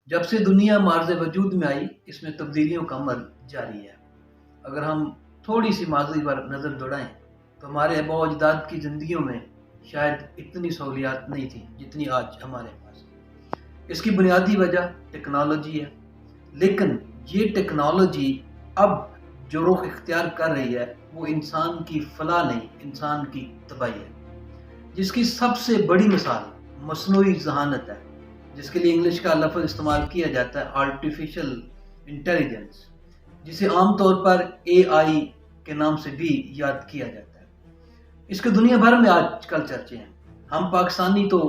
جب سے دنیا مارز وجود میں آئی، اس میں تبدیلیوں کا عمل جاری ہے۔ اگر ہم تھوڑی سی ماضی پر نظر دوڑائیں تو ہمارے آباء و اجداد کی زندگیوں میں شاید اتنی سہولیات نہیں تھیں جتنی آج ہمارے پاس۔ اس کی بنیادی وجہ ٹیکنالوجی ہے، لیکن یہ ٹیکنالوجی اب جو رخ اختیار کر رہی ہے وہ انسان کی فلاح نہیں، انسان کی تباہی ہے، جس کی سب سے بڑی مثال مصنوعی ذہانت ہے، جس کے لیے انگلش کا لفظ استعمال کیا جاتا ہے آرٹیفیشل انٹیلیجنس، جسے عام طور پر اے آئی کے نام سے بھی یاد کیا جاتا ہے۔ اس کے دنیا بھر میں آج کل چرچے ہیں۔ ہم پاکستانی تو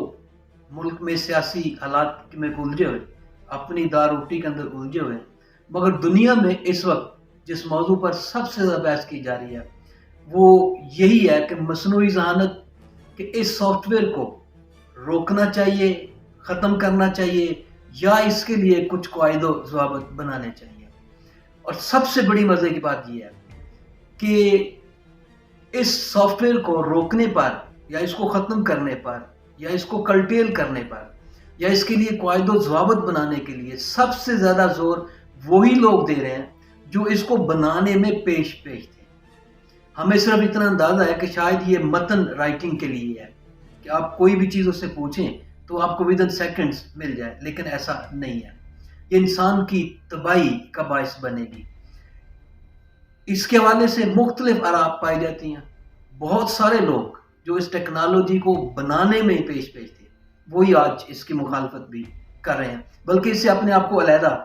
ملک میں سیاسی حالات میں الجھے ہوئے، اپنی دار روٹی کے اندر الجھے ہوئے، مگر دنیا میں اس وقت جس موضوع پر سب سے زیادہ بحث کی جا رہی ہے وہ یہی ہے کہ مصنوعی ذہانت کے اس سافٹ ویئر کو روکنا چاہیے، ختم کرنا چاہیے، یا اس کے لیے کچھ قواعد و ضوابط بنانے چاہیے۔ اور سب سے بڑی مزے کی بات یہ ہے کہ اس سافٹ ویئر کو روکنے پر یا اس کو ختم کرنے پر یا اس کو کلٹیل کرنے پر یا اس کے لیے قواعد و ضوابط بنانے کے لیے سب سے زیادہ زور وہی لوگ دے رہے ہیں جو اس کو بنانے میں پیش تھے۔ ہمیں صرف اتنا اندازہ ہے کہ شاید یہ متن رائٹنگ کے لیے ہے کہ آپ کوئی بھی چیز اس سے پوچھیں تو آپ کو ودن سیکنڈز مل جائے، لیکن ایسا نہیں ہے۔ یہ انسان کی تباہی کا باعث بنے گی۔ اس کے حوالے سے مختلف آراء پائی جاتی ہیں۔ بہت سارے لوگ جو اس ٹیکنالوجی کو بنانے میں پیش تھے وہی آج اس کی مخالفت بھی کر رہے ہیں، بلکہ اس سے اپنے آپ کو علیحدہ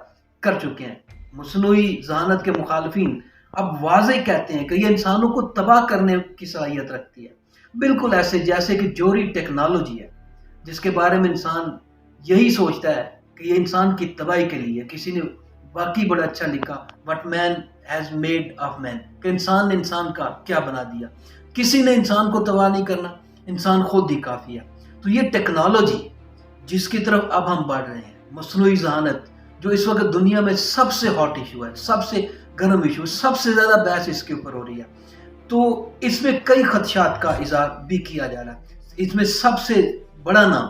کر چکے ہیں۔ مصنوعی ذہانت کے مخالفین اب واضح کہتے ہیں کہ یہ انسانوں کو تباہ کرنے کی صلاحیت رکھتی ہے، بالکل ایسے جیسے کہ جوہری ٹیکنالوجی ہے جس کے بارے میں انسان یہی سوچتا ہے کہ یہ انسان کی تباہی کے لیے۔ کسی نے باقی بڑا اچھا لکھا what man has made of man, کہ انسان نے انسان کا کیا بنا دیا۔ کسی نے انسان کو تباہ نہیں کرنا، انسان خود ہی کافی ہے۔ تو یہ ٹیکنالوجی جس کی طرف اب ہم بڑھ رہے ہیں، مصنوعی ذہانت، جو اس وقت دنیا میں سب سے ہاٹ ایشو ہے، سب سے گرم ایشو، سب سے زیادہ بحث اس کے اوپر ہو رہی ہے، تو اس میں کئی خدشات کا اظہار بھی کیا جا رہا ہے۔ اس میں سب سے بڑا نام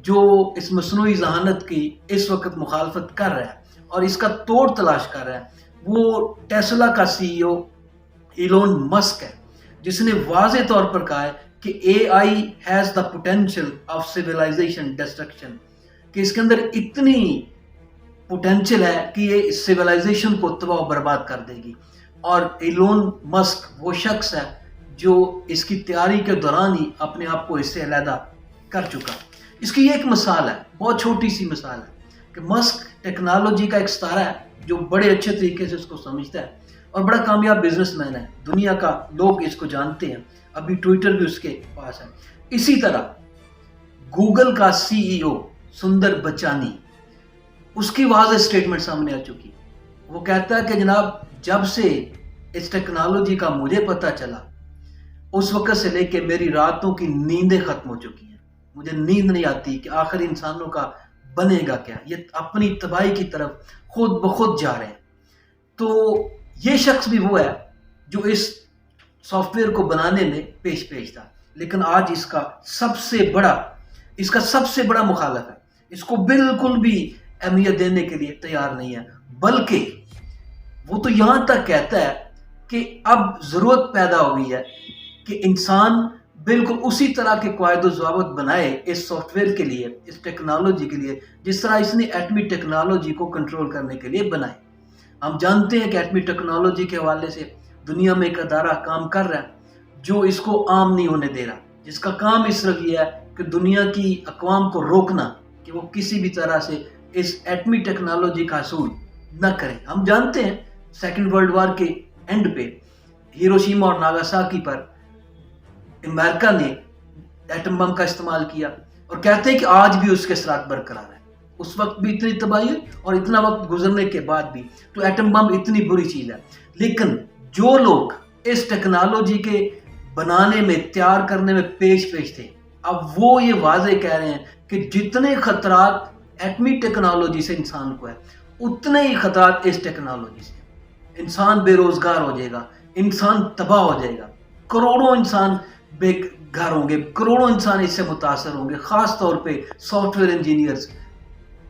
جو اس مصنوعی ذہانت کی اس وقت مخالفت کر رہا ہے اور اس کا توڑ تلاش کر رہا ہے وہ ٹیسلا کا سی ای او ایلون مسک ہے، جس نے واضح طور پر کہا ہے کہ A I has the potential of civilisation destruction, کہ اس کے اندر اتنی پوٹینشیل ہے کہ یہ سیولائزیشن کو تباہ و برباد کر دے گی۔ اور ایلون مسک وہ شخص ہے جو اس کی تیاری کے دوران ہی اپنے آپ کو اس سے علیحدہ کر چکا۔ اس کی یہ ایک مثال ہے، بہت چھوٹی سی مثال ہے کہ مسک ٹیکنالوجی کا ایک ستارہ ہے جو بڑے اچھے طریقے سے اس کو سمجھتا ہے اور بڑا کامیاب بزنس مین ہے، دنیا کا لوگ اس کو جانتے ہیں، ابھی ٹویٹر بھی اس کے پاس ہے۔ اسی طرح گوگل کا سی ای او سندر بچانی، اس کی واضح سٹیٹمنٹ سامنے آ چکی۔ وہ کہتا ہے کہ جناب جب سے اس ٹیکنالوجی کا مجھے پتہ چلا اس وقت سے لے کے میری راتوں کی نیندیں ختم ہو چکی ہیں، مجھے نیند نہیں آتی کہ آخر انسانوں کا بنے گا کیا، یہ اپنی تباہی کی طرف خود بخود جا رہے ہیں۔ تو یہ شخص بھی وہ ہے جو اس سافٹ ویئر کو بنانے میں پیش تھا، لیکن آج اس کا سب سے بڑا مخالف ہے، اس کو بالکل بھی اہمیت دینے کے لیے تیار نہیں ہے، بلکہ وہ تو یہاں تک کہتا ہے کہ اب ضرورت پیدا ہو گئی ہے کہ انسان بالکل اسی طرح کے قواعد و ضوابط بنائے اس سافٹ ویئر کے لیے، اس ٹیکنالوجی کے لیے، جس طرح اس نے ایٹمی ٹیکنالوجی کو کنٹرول کرنے کے لیے بنائے۔ ہم جانتے ہیں کہ ایٹمی ٹیکنالوجی کے حوالے سے دنیا میں ایک ادارہ کام کر رہا ہے جو اس کو عام نہیں ہونے دے رہا، جس کا کام اس طرح یہ ہے کہ دنیا کی اقوام کو روکنا کہ وہ کسی بھی طرح سے اس ایٹمی ٹیکنالوجی کا حصول نہ کریں۔ ہم جانتے ہیں سیکنڈ ورلڈ وار کے اینڈ پہ ہیروشیما اور ناگاساکی پر امریکہ نے ایٹم بم کا استعمال کیا، اور کہتے ہیں کہ آج بھی اس کے اثرات برقرار ہیں۔ اس وقت بھی اتنی تباہی اور اتنا وقت گزرنے کے بعد بھی، تو ایٹم بم اتنی بری چیز ہے، لیکن جو لوگ اس ٹیکنالوجی کے بنانے میں، تیار کرنے میں پیش تھے، اب وہ یہ واضح کہہ رہے ہیں کہ جتنے خطرات ایٹمی ٹیکنالوجی سے انسان کو ہے اتنے ہی خطرات اس ٹیکنالوجی سے۔ انسان بے روزگار ہو جائے گا، انسان تباہ ہو جائے گا، کروڑوں انسان بے گھر ہوں گے، کروڑوں انسان اس سے متاثر ہوں گے، خاص طور پہ سافٹ ویئر انجینئرز